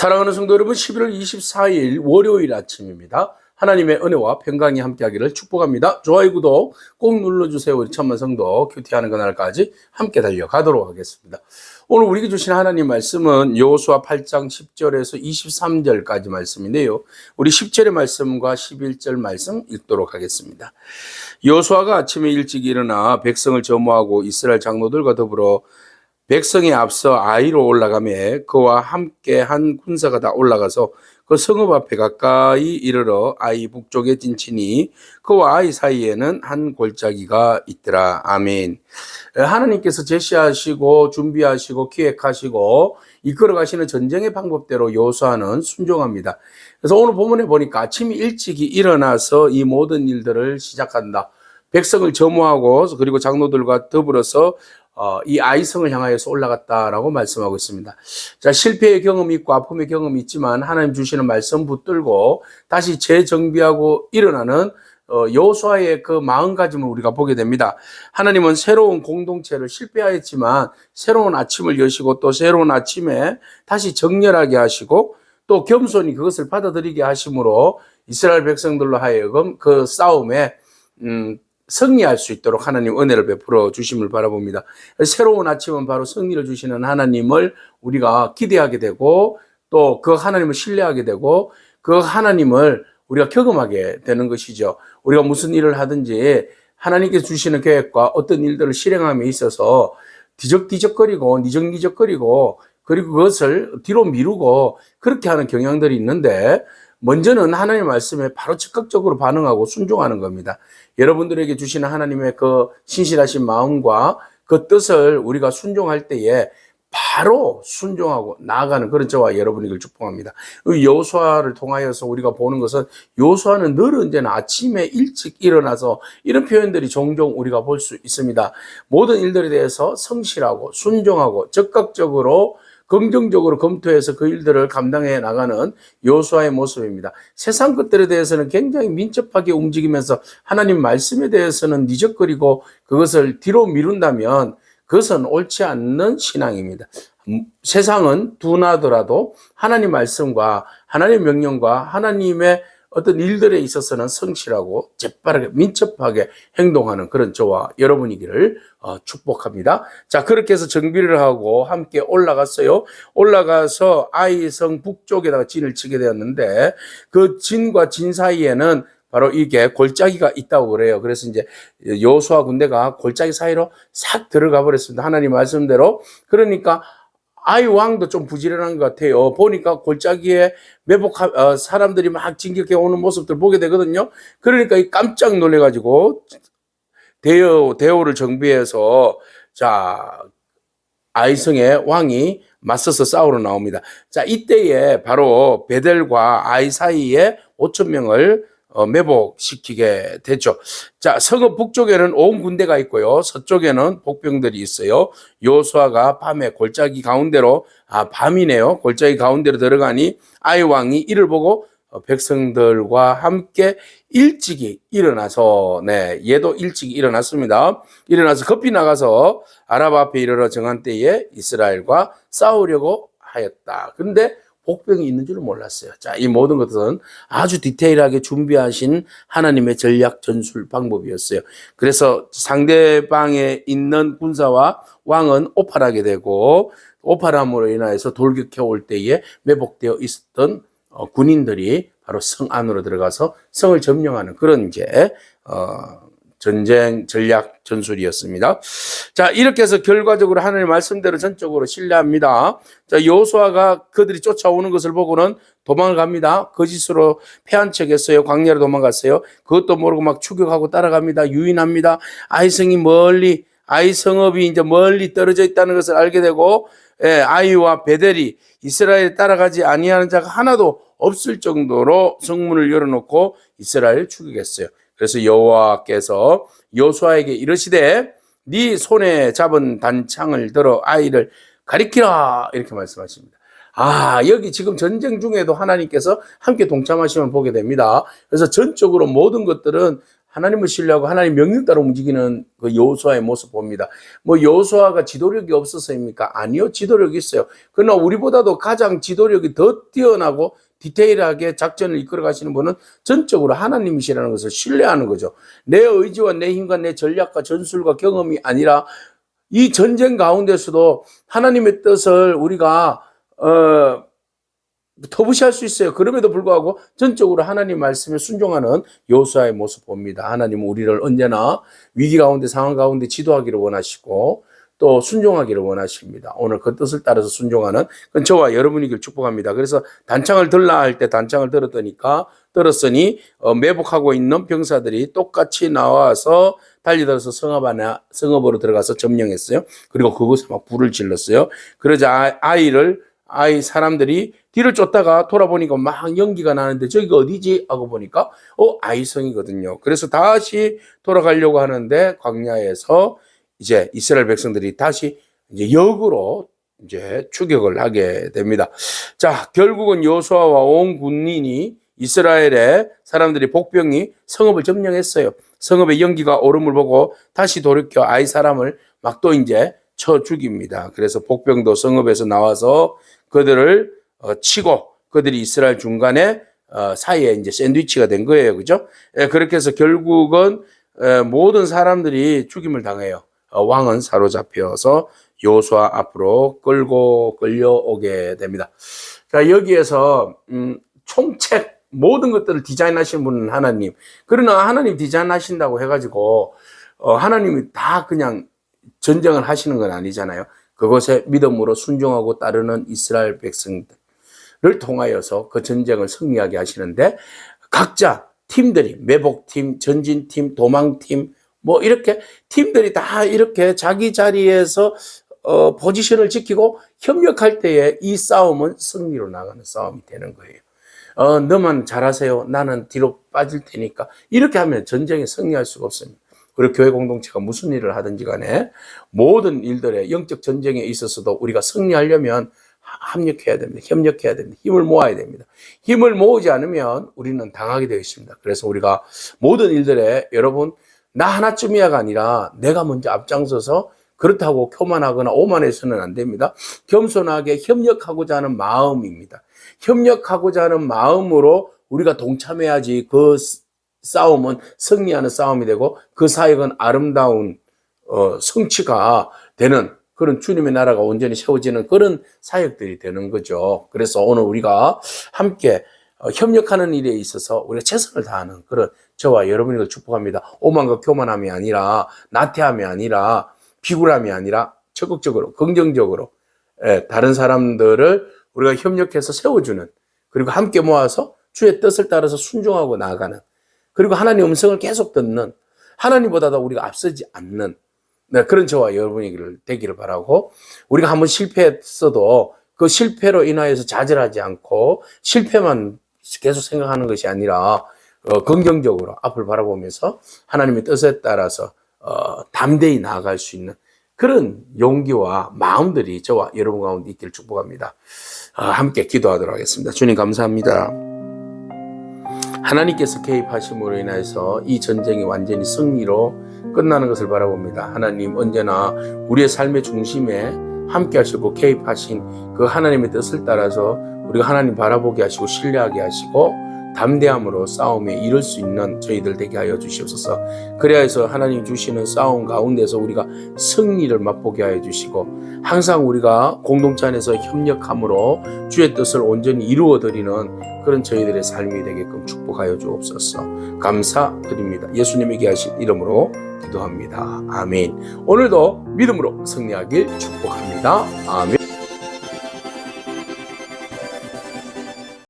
사랑하는 성도 여러분, 11월 24일 월요일 아침입니다. 하나님의 은혜와 평강이 함께하기를 축복합니다. 좋아요, 구독 꼭 눌러주세요. 우리 천만 성도 큐티하는 그날까지 함께 달려가도록 하겠습니다. 오늘 우리에게 주신 하나님 말씀은 여호수아 8장 10절에서 23절까지 말씀인데요. 우리 10절의 말씀과 11절 말씀 읽도록 하겠습니다. 여호수아가 아침에 일찍 일어나 백성을 점호하고 이스라엘 장로들과 더불어 백성에 앞서 아이로 올라가매 그와 함께 한 군사가 다 올라가서 그 성읍 앞에 가까이 이르러 아이 북쪽에 진치니 그와 아이 사이에는 한 골짜기가 있더라. 아멘. 하나님께서 제시하시고 준비하시고 기획하시고 이끌어 가시는 전쟁의 방법대로 여호수아는 순종합니다. 그래서 오늘 본문에 보니까 아침 일찍이 일어나서 이 모든 일들을 시작한다. 백성을 점호하고 그리고 장로들과 더불어서 이 아이성을 향하여서 올라갔다라고 말씀하고 있습니다. 자, 실패의 경험이 있고 아픔의 경험이 있지만 하나님 주시는 말씀 붙들고 다시 재정비하고 일어나는 여호수아의 그 마음가짐을 우리가 보게 됩니다. 하나님은 새로운 공동체를 실패하였지만 새로운 아침을 여시고 또 새로운 아침에 다시 정렬하게 하시고 또 겸손히 그것을 받아들이게 하심으로 이스라엘 백성들로 하여금 그 싸움에 승리할 수 있도록 하나님 은혜를 베풀어 주심을 바라봅니다. 새로운 아침은 바로 승리를 주시는 하나님을 우리가 기대하게 되고 또 그 하나님을 신뢰하게 되고 그 하나님을 우리가 경험하게 되는 것이죠. 우리가 무슨 일을 하든지 하나님께서 주시는 계획과 어떤 일들을 실행함에 있어서 뒤적뒤적거리고 니적니적거리고 그리고 그것을 뒤로 미루고 그렇게 하는 경향들이 있는데 먼저는 하나님의 말씀에 바로 즉각적으로 반응하고 순종하는 겁니다. 여러분들에게 주시는 하나님의 그 신실하신 마음과 그 뜻을 우리가 순종할 때에 바로 순종하고 나아가는 그런 저와 여러분에게 축복합니다. 여호수아를 통하여서 우리가 보는 것은 여호수아는 늘 언제나 아침에 일찍 일어나서 이런 표현들이 종종 우리가 볼 수 있습니다. 모든 일들에 대해서 성실하고 순종하고 적극적으로 긍정적으로 검토해서 그 일들을 감당해 나가는 여호수아의 모습입니다. 세상 것들에 대해서는 굉장히 민첩하게 움직이면서 하나님 말씀에 대해서는 니적거리고 그것을 뒤로 미룬다면 그것은 옳지 않는 신앙입니다. 세상은 둔하더라도 하나님 말씀과 하나님의 명령과 하나님의 어떤 일들에 있어서는 성실하고 재빠르게 민첩하게 행동하는 그런 저와 여러분이기를 축복합니다. 자, 그렇게 해서 정비를 하고 함께 올라갔어요. 올라가서 아이성 북쪽에다가 진을 치게 되었는데 그 진과 진 사이에는 바로 이게 골짜기가 있다고 그래요. 그래서 이제 여호수아 군대가 골짜기 사이로 싹 들어가 버렸습니다. 하나님 말씀대로. 그러니까 아이 왕도 좀 부지런한 것 같아요. 보니까 골짜기에 사람들이 막 진격해 오는 모습들 보게 되거든요. 그러니까 깜짝 놀래가지고 대오를 정비해서 자 아이성의 왕이 맞서서 싸우러 나옵니다. 자, 이때에 바로 베델과 아이 사이에 5천 명을 매복시키게 되죠. 자, 성읍 북쪽에는 온 군대가 있고요. 서쪽에는 복병들이 있어요. 여호수아가 밤에 골짜기 가운데로, 밤이네요. 골짜기 가운데로 들어가니 아이 왕이 이를 보고 백성들과 함께 일찍이 일어나서, 얘도 일찍이 일어났습니다. 일어나서 급히 나가서 아랍 앞에 이르러 정한 때에 이스라엘과 싸우려고 하였다. 그런데 복병이 있는 줄은 몰랐어요. 자, 이 모든 것은 아주 디테일하게 준비하신 하나님의 전략 전술 방법이었어요. 그래서 상대방에 있는 군사와 왕은 오팔하게 되고 오팔함으로 인하여서 돌격해 올 때에 매복되어 있었던 군인들이 바로 성 안으로 들어가서 성을 점령하는 그런 전쟁 전략 전술이었습니다. 자, 이렇게 해서 결과적으로 하나님의 말씀대로 전적으로 신뢰합니다. 자, 여호수아가 그들이 쫓아오는 것을 보고는 도망을 갑니다. 거짓으로 패한 척했어요. 광야로 도망갔어요. 그것도 모르고 막 추격하고 따라갑니다. 유인합니다. 아이성읍이 이제 멀리 떨어져 있다는 것을 알게 되고, 아이와 베델이 이스라엘에 따라가지 아니하는 자가 하나도 없을 정도로 성문을 열어놓고 이스라엘을 추격했어요. 그래서 여호와께서 여호수아에게 이르시되 네 손에 잡은 단창을 들어 아이를 가리키라 이렇게 말씀하십니다. 여기 지금 전쟁 중에도 하나님께서 함께 동참하심을 보게 됩니다. 그래서 전적으로 모든 것들은 하나님을 신뢰하고 하나님 명령 따라 움직이는 그 여호수아의 모습 봅니다. 뭐 여호수아가 지도력이 없어서입니까? 아니요, 지도력이 있어요. 그러나 우리보다도 가장 지도력이 더 뛰어나고 디테일하게 작전을 이끌어 가시는 분은 전적으로 하나님이시라는 것을 신뢰하는 거죠. 내 의지와 내 힘과 내 전략과 전술과 경험이 아니라 이 전쟁 가운데서도 하나님의 뜻을 우리가 터부시할 수 있어요. 그럼에도 불구하고 전적으로 하나님 말씀에 순종하는 여호수아의 모습 봅니다. 하나님은 우리를 언제나 위기 가운데 상황 가운데 지도하기를 원하시고 또 순종하기를 원하십니다. 오늘 그 뜻을 따라서 순종하는 그건 저와 여러분이길 축복합니다. 그래서 단창을 들라 할 때 단창을 들었으니 매복하고 있는 병사들이 똑같이 나와서 달리들어서 성읍으로 들어가서 점령했어요. 그리고 그곳에 막 불을 질렀어요. 그러자 사람들이 뒤를 쫓다가 돌아보니까 막 연기가 나는데 저기가 어디지? 하고 보니까 아이성이거든요. 그래서 다시 돌아가려고 하는데 광야에서 이제 이스라엘 백성들이 다시 이제 역으로 이제 추격을 하게 됩니다. 자, 결국은 여호수아와 온 군인이 이스라엘의 사람들이 복병이 성읍을 점령했어요. 성읍의 연기가 오름을 보고 다시 돌이켜 아이 사람을 막 또 이제 쳐 죽입니다. 그래서 복병도 성읍에서 나와서 그들을 치고 그들이 이스라엘 중간에 사이에 이제 샌드위치가 된 거예요. 그죠? 그렇게 해서 결국은 모든 사람들이 죽임을 당해요. 왕은 사로잡혀서 여호수아 앞으로 끌고 끌려오게 됩니다. 자, 여기에서 총책 모든 것들을 디자인하신 분은 하나님. 그러나 하나님 디자인하신다고 해가지고 하나님이 다 그냥 전쟁을 하시는 건 아니잖아요. 그것에 믿음으로 순종하고 따르는 이스라엘 백성들을 통하여서 그 전쟁을 승리하게 하시는데 각자 팀들이 매복팀, 전진팀, 도망팀 뭐 이렇게 팀들이 다 이렇게 자기 자리에서 포지션을 지키고 협력할 때에 이 싸움은 승리로 나가는 싸움이 되는 거예요. 너만 잘하세요. 나는 뒤로 빠질 테니까. 이렇게 하면 전쟁에 승리할 수가 없습니다. 그리고 교회 공동체가 무슨 일을 하든지 간에 모든 일들의 영적 전쟁에 있어서도 우리가 승리하려면 합력해야 됩니다. 협력해야 됩니다. 힘을 모아야 됩니다. 힘을 모으지 않으면 우리는 당하게 되어 있습니다. 그래서 우리가 모든 일들에 여러분 나 하나쯤이야가 아니라 내가 먼저 앞장서서 그렇다고 교만하거나 오만해서는 안 됩니다. 겸손하게 협력하고자 하는 마음입니다. 협력하고자 하는 마음으로 우리가 동참해야지 그 싸움은 승리하는 싸움이 되고 그 사역은 아름다운 성취가 되는 그런 주님의 나라가 온전히 세워지는 그런 사역들이 되는 거죠. 그래서 오늘 우리가 함께 협력하는 일에 있어서 우리가 최선을 다하는 그런 저와 여러분을 축복합니다. 오만과 교만함이 아니라 나태함이 아니라 비굴함이 아니라 적극적으로 긍정적으로 다른 사람들을 우리가 협력해서 세워주는 그리고 함께 모아서 주의 뜻을 따라서 순종하고 나아가는 그리고 하나님의 음성을 계속 듣는 하나님보다도 우리가 앞서지 않는 그런 저와 여러분이 되기를 바라고 우리가 한번 실패했어도 그 실패로 인하여서 좌절하지 않고 실패만 계속 생각하는 것이 아니라 긍정적으로 앞을 바라보면서 하나님의 뜻에 따라서 담대히 나아갈 수 있는 그런 용기와 마음들이 저와 여러분 가운데 있기를 축복합니다. 함께 기도하도록 하겠습니다. 주님 감사합니다. 하나님께서 개입하심으로 인해서 이 전쟁이 완전히 승리로 끝나는 것을 바라봅니다. 하나님 언제나 우리의 삶의 중심에 함께 하시고 개입하신 그 하나님의 뜻을 따라서 우리가 하나님 바라보게 하시고 신뢰하게 하시고 담대함으로 싸움에 이룰 수 있는 저희들 되게 하여 주시옵소서. 그래야 해서 하나님 주시는 싸움 가운데서 우리가 승리를 맛보게 하여 주시고 항상 우리가 공동체 안에서 협력함으로 주의 뜻을 온전히 이루어드리는 그런 저희들의 삶이 되게끔 축복하여 주옵소서. 감사드립니다. 예수님에게 하신 이름으로 기도합니다. 아멘. 오늘도 믿음으로 승리하길 축복합니다. 아멘.